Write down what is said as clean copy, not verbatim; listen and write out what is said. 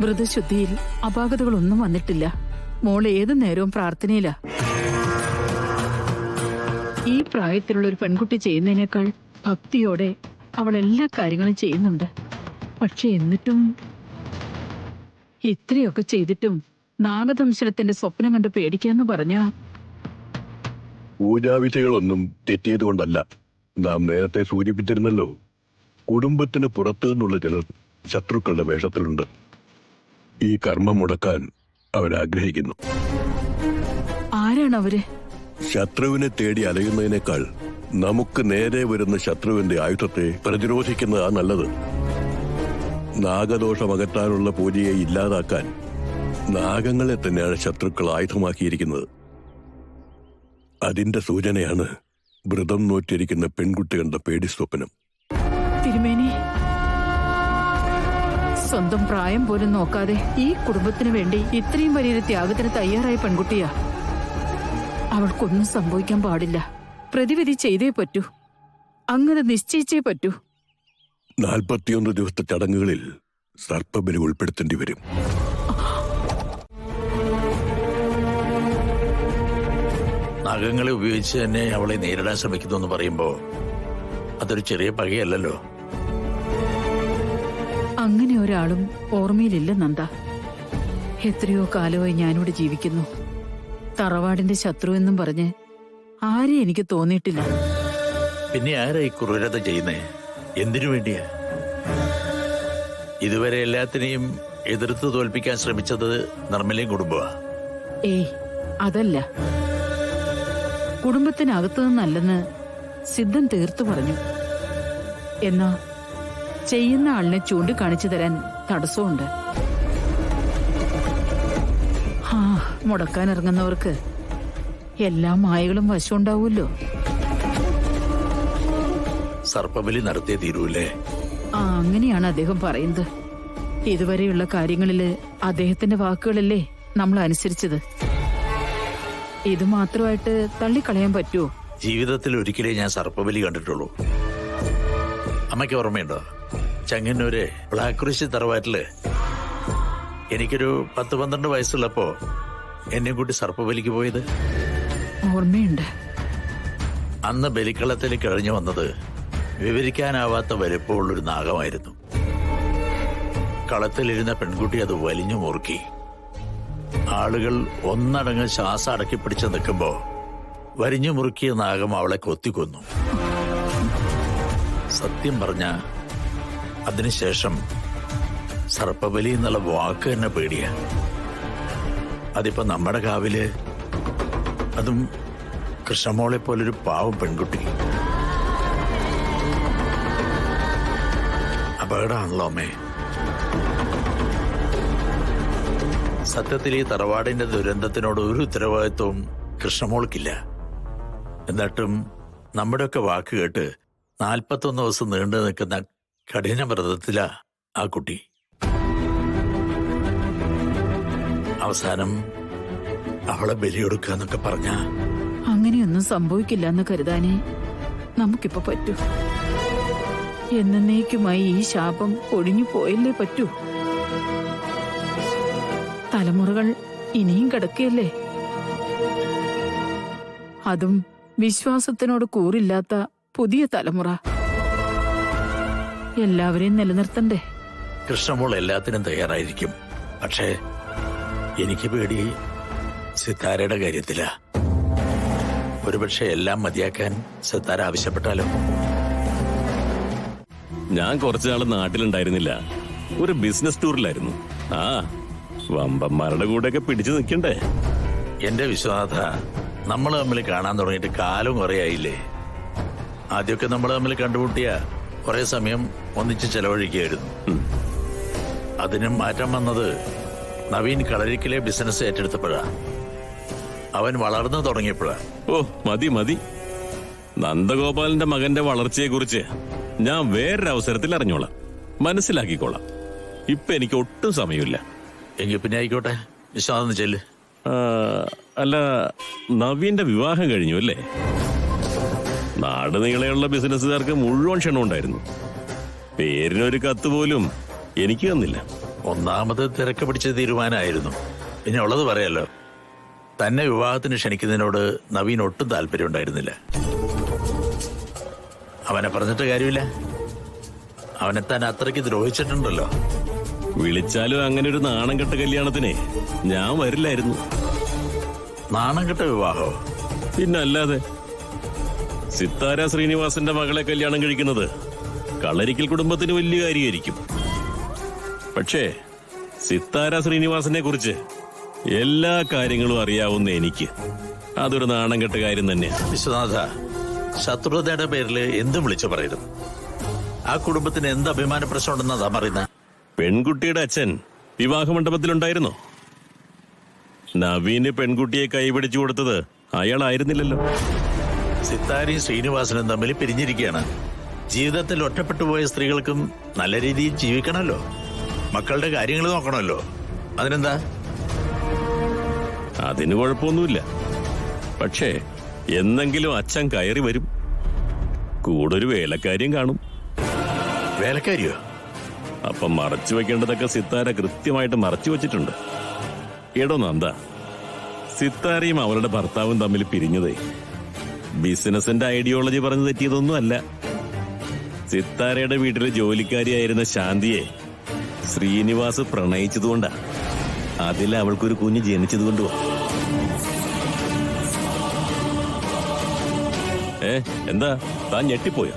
വ്രതശുദ്ധിയിൽ അപാകതകളൊന്നും വന്നിട്ടില്ല. മോൾ ഏതു നേരവും പ്രാർത്ഥനയില്ല. ഈ പ്രായത്തിലുള്ള ഒരു പെൺകുട്ടി ചെയ്യുന്നതിനേക്കാൾ ഭക്തിയോടെ അവൾ എല്ലാ കാര്യങ്ങളും ചെയ്യുന്നുണ്ട്. പക്ഷെ എന്നിട്ടും ഇത്രയൊക്കെ ചെയ്തിട്ടും നാഗദംശനത്തിന്റെ സ്വപ്നം കണ്ട് പേടിക്കാന്ന് പറഞ്ഞ പൂജാവിധികളൊന്നും തെറ്റിയതുകൊണ്ടല്ല. നാം നേരത്തെ സൂചിപ്പിച്ചിരുന്നല്ലോ, കുടുംബത്തിന് പുറത്തു നിന്നുള്ള ചിലർ ശത്രുക്കളുടെ വേഷത്തിലുണ്ട്. ഈ കർമ്മം മുടക്കാൻ അവരാഗ്രഹിക്കുന്നു. ആരാണ് അവര്? ശത്രുവിനെ തേടി അലയുന്നതിനേക്കാൾ നമുക്ക് നേരെ വരുന്ന ശത്രുവിന്റെ ആയുധത്തെ പ്രതിരോധിക്കുന്നതാ നല്ലത്. നാഗദോഷമകറ്റാനുള്ള പൂജയെ ഇല്ലാതാക്കാൻ നാഗങ്ങളെ തന്നെയാണ് ശത്രുക്കൾ ആയുധമാക്കിയിരിക്കുന്നത്. അതിന്റെ സൂചനയാണ് വ്രതം നോറ്റിരിക്കുന്ന പെൺകുട്ടി കണ്ട പേടി സ്വപ്നം. തിരുമേനി, സ്വന്തം പ്രായം പോലും നോക്കാതെ ഈ കുടുംബത്തിന് വേണ്ടി ഇത്രയും വലിയൊരു ത്യാഗത്തിന് തയ്യാറായ പെൺകുട്ടിയാ. അവൾക്കൊന്നും സംഭവിക്കാൻ പാടില്ല. പ്രതിവിധി ചെയ്തേ പറ്റൂ. അങ്ങനെ നിശ്ചയിച്ചേ പറ്റൂ. 41 ദിവസത്തെ ചടങ്ങുകളിൽ സർപ്പബലി ഉൾപ്പെടുത്തേണ്ടി വരും. നാഗങ്ങളെ ഉപയോഗിച്ച് തന്നെ അവളെ നേരിടാൻ ശ്രമിക്കുന്നു എന്ന് പറയുമ്പോ അതൊരു ചെറിയ പകയല്ലല്ലോ. അങ്ങനെ ഒരാളും ഓർമ്മയിലില്ല നന്ദ. എത്രയോ കാലമായി ഞാനിവിടെ ജീവിക്കുന്നു. തറവാടിന്റെ ശത്രു എന്നും പറഞ്ഞ് ആരെയും എനിക്ക് തോന്നിയിട്ടില്ല. പിന്നെ ആരാ ഈ ക്രൂരത ചെയ്യുന്നേ? എന്തിനു വേണ്ടിയാ? ഇതുവരെ എല്ലാത്തിനെയും എതിർത്ത് തോൽപ്പിക്കാൻ ശ്രമിച്ചത് നിർമ്മലയും കുടുംബമാ. ഏയ്, അതല്ല. കുടുംബത്തിനകത്തു നിന്നല്ലെന്ന് സിദ്ധൻ തീർത്തു പറഞ്ഞു. എന്നാ ചെയ്യുന്ന ആളിനെ ചൂണ്ടിക്കാണിച്ചു തരാൻ തടസ്സമുണ്ട്. മുടക്കാനിറങ്ങുന്നവർക്ക് എല്ലാ മായകളും വശമുണ്ടാവൂല്ലോ. സർപ്പബലി നടത്തിയേ തീരൂലേ? അങ്ങനെയാണ് അദ്ദേഹം പറയുന്നത്. ഇതുവരെയുള്ള കാര്യങ്ങളില് അദ്ദേഹത്തിന്റെ വാക്കുകളല്ലേ നമ്മൾ അനുസരിച്ചത്. ഇത് മാത്രമായിട്ട് തള്ളിക്കളയാൻ പറ്റുമോ? ജീവിതത്തിൽ ഒരിക്കലേ ഞാൻ സർപ്പബലി കണ്ടിട്ടുള്ളൂ. അമ്മയ്ക്ക് ഓർമ്മയുണ്ടോ? ചങ്ങന്നൂര് ബ്ലാക്കുറിശി തറവാറ്റില് എനിക്കൊരു 10-12 വയസ്സുള്ളപ്പോ എന്നെ കൂട്ടി സർപ്പബലിക്ക് പോയത് ഓർമ്മയുണ്ട്. അന്ന് ബലിക്കളത്തിൽ കഴിഞ്ഞു വന്നത് വിവരിക്കാനാവാത്ത വലുപ്പമുള്ളൊരു നാഗമായിരുന്നു. കളത്തിലിരുന്ന പെൺകുട്ടി അത് വലിഞ്ഞു മുറുക്കി. ആളുകൾ ഒന്നടങ്ങ് ശ്വാസം അടക്കി പിടിച്ച് നിൽക്കുമ്പോ വരിഞ്ഞു മുറുക്കിയ നാഗം അവളെ കൊത്തിക്കൊന്നു. സത്യം പറഞ്ഞ അതിനുശേഷം സർപ്പബലി എന്നുള്ള വാക്ക് തന്നെ പേടിയാ. അതിപ്പോ നമ്മുടെ കാവില്, അതും കൃഷ്ണമോളെ പോലൊരു പാവം പെൺകുട്ടി. അപകടമാണല്ലോ അമ്മേ. സത്യത്തിൽ ഈ തറവാടിന്റെ ദുരന്തത്തിനോട് ഒരു ഉത്തരവാദിത്വവും കൃഷ്ണമോൾക്കില്ല. എന്നിട്ടും നമ്മുടെയൊക്കെ വാക്ക് കേട്ട് 41 ദിവസം നീണ്ടു നിൽക്കുന്ന കഠിന വ്രതത്തിലാ ആ കുട്ടി. അവസാനം അവളെ ബലിയെടുക്കാന്നൊക്കെ പറഞ്ഞ അങ്ങനെയൊന്നും സംഭവിക്കില്ല എന്ന് കരുതാനേ നമുക്കിപ്പോ പറ്റൂ. എന്നേക്കുമായി ഈ ശാപം ഒഴിഞ്ഞു പോയല്ലേ പറ്റൂ. തലമുറകൾ ഇനിയും കിടക്കുകയല്ലേ. അതും വിശ്വാസത്തിനോട് കൂറില്ലാത്ത പുതിയ തലമുറ. എല്ലാവരെയും നിലനിർത്തണ്ടേ? കൃഷ്ണമോൾ എല്ലാത്തിനും തയ്യാറായിരിക്കും. പക്ഷേ എനിക്ക് പേടി സിത്താരയുടെ കാര്യത്തിലാ. ഒരുപക്ഷെ എല്ലാം മതിയാക്കാൻ സിത്താര ആവശ്യപ്പെട്ടാലോ? ഞാൻ കുറച്ചുനാൾ നാട്ടിലുണ്ടായിരുന്നില്ല. ഒരു ബിസിനസ് ടൂറിലായിരുന്നു. വമ്പന്മാരുടെ കൂടെയൊക്കെ പിടിച്ചു നിൽക്കണ്ടേ? എന്റെ വിശ്വനാഥ, നമ്മൾ തമ്മിൽ കാണാൻ തുടങ്ങിയിട്ട് കാലം കുറെ ആയില്ലേ. ആദ്യമൊക്കെ നമ്മൾ തമ്മിൽ കണ്ടുമുട്ടിയ കുറെ സമയം ഒന്നിച്ച് ചെലവഴിക്കുകയായിരുന്നു. അതിനും മാറ്റം വന്നത് നവീൻ കളരിക്കിലെ ബിസിനസ് ഏറ്റെടുത്തപ്പോഴാ. അവൻ വളർന്നു തുടങ്ങിയപ്പോഴാ. ഓ മതി മതി. നന്ദഗോപാലന്റെ മകന്റെ വളർച്ചയെക്കുറിച്ച് ഞാൻ വേറൊരവസരത്തിൽ അറിഞ്ഞോളാം, മനസ്സിലാക്കിക്കോളാം. ഇപ്പൊ എനിക്ക് ഒട്ടും സമയമില്ല. എങ്കിൽ പിന്നെ ആയിക്കോട്ടെ, വിശ്വാസം ചെല്ല്. അല്ല, നവീന്റെ വിവാഹം കഴിഞ്ഞു അല്ലേ? നാട് നീളെയുള്ള ബിസിനസ്സുകാർക്ക് മുഴുവൻ ക്ഷണമുണ്ടായിരുന്നു. പേരിനൊരു കത്ത് പോലും എനിക്ക് തന്നില്ല. ഒന്നാമത് തിരക്ക് പിടിച്ച തീരുമാനമായിരുന്നു. പിന്നെ ഉള്ളത് പറയാലോ, തന്നെ വിവാഹത്തിന് ക്ഷണിക്കുന്നതിനോട് നവീൻ ഒട്ടും താല്പര്യം ഉണ്ടായിരുന്നില്ല. അവനെ പറഞ്ഞിട്ട് കാര്യമില്ല, അവനെ താൻ അത്രയ്ക്ക് ദ്രോഹിച്ചിട്ടുണ്ടല്ലോ. വിളിച്ചാലും അങ്ങനെ ഒരു നാണം കെട്ട കല്യാണത്തിനെ ഞാൻ വരില്ലായിരുന്നു. നാണം കെട്ട വിവാഹോ? പിന്നല്ലാതെ. സിത്താര ശ്രീനിവാസന്റെ മകളെ കല്യാണം കഴിക്കുന്നത് കളരിക്കൽ കുടുംബത്തിന് വലിയ കാര്യമായിരിക്കും. പക്ഷേ സിത്താര ശ്രീനിവാസനെ കുറിച്ച് എല്ലാ കാര്യങ്ങളും അറിയാവുന്ന എനിക്ക് അതൊരു നാണം കെട്ട കാര്യം തന്നെയാണ്. വിശ്വനാഥ, ശത്രുതയുടെ പേരിൽ എന്തും വിളിച്ചു പറയരുത്. ആ കുടുംബത്തിന് എന്ത് അഭിമാന പ്രശ്നം ഉണ്ടെന്നതാ പറയുന്നത്? പെൺകുട്ടിയുടെ അച്ഛൻ വിവാഹ മണ്ഡപത്തിലുണ്ടായിരുന്നോ? നവീന് പെൺകുട്ടിയെ കൈപിടിച്ചു കൊടുത്തത് അയാളായിരുന്നില്ലല്ലോ. സിത്താരയും ശ്രീനിവാസനും തമ്മിൽ പിരിഞ്ഞിരിക്കുകയാണ്. ജീവിതത്തിൽ ഒറ്റപ്പെട്ടു പോയ സ്ത്രീകൾക്കും നല്ല രീതിയിൽ ജീവിക്കണമല്ലോ, മക്കളുടെ കാര്യങ്ങൾ നോക്കണമല്ലോ. അതിനെന്താ? അതിന് കുഴപ്പമൊന്നുമില്ല. പക്ഷേ എന്നെങ്കിലും അച്ഛൻ കയറി വരും. കൂടൊരു വേലക്കാരിയും കാണും. വേലക്കാരിയോ? അപ്പം മറച്ചു വെക്കേണ്ടതൊക്കെ സിത്താര കൃത്യമായിട്ട് മറച്ചു വെച്ചിട്ടുണ്ട്. എടോ നന്ദ, സിത്താരയും അവളുടെ ഭർത്താവും തമ്മിൽ പിരിഞ്ഞതേ ബിസിനസിന്റെ ഐഡിയോളജി പറഞ്ഞു തെറ്റിയതൊന്നും അല്ല. സിത്താരയുടെ വീട്ടിലെ ജോലിക്കാരിയായിരുന്ന ശാന്തിയെ ശ്രീനിവാസ് പ്രണയിച്ചതുകൊണ്ടാ. അതിൽ അവൾക്കൊരു കുഞ്ഞ് ജനിച്ചതുകൊണ്ടുവാ. എന്താ താൻ ഞെട്ടിപ്പോയോ?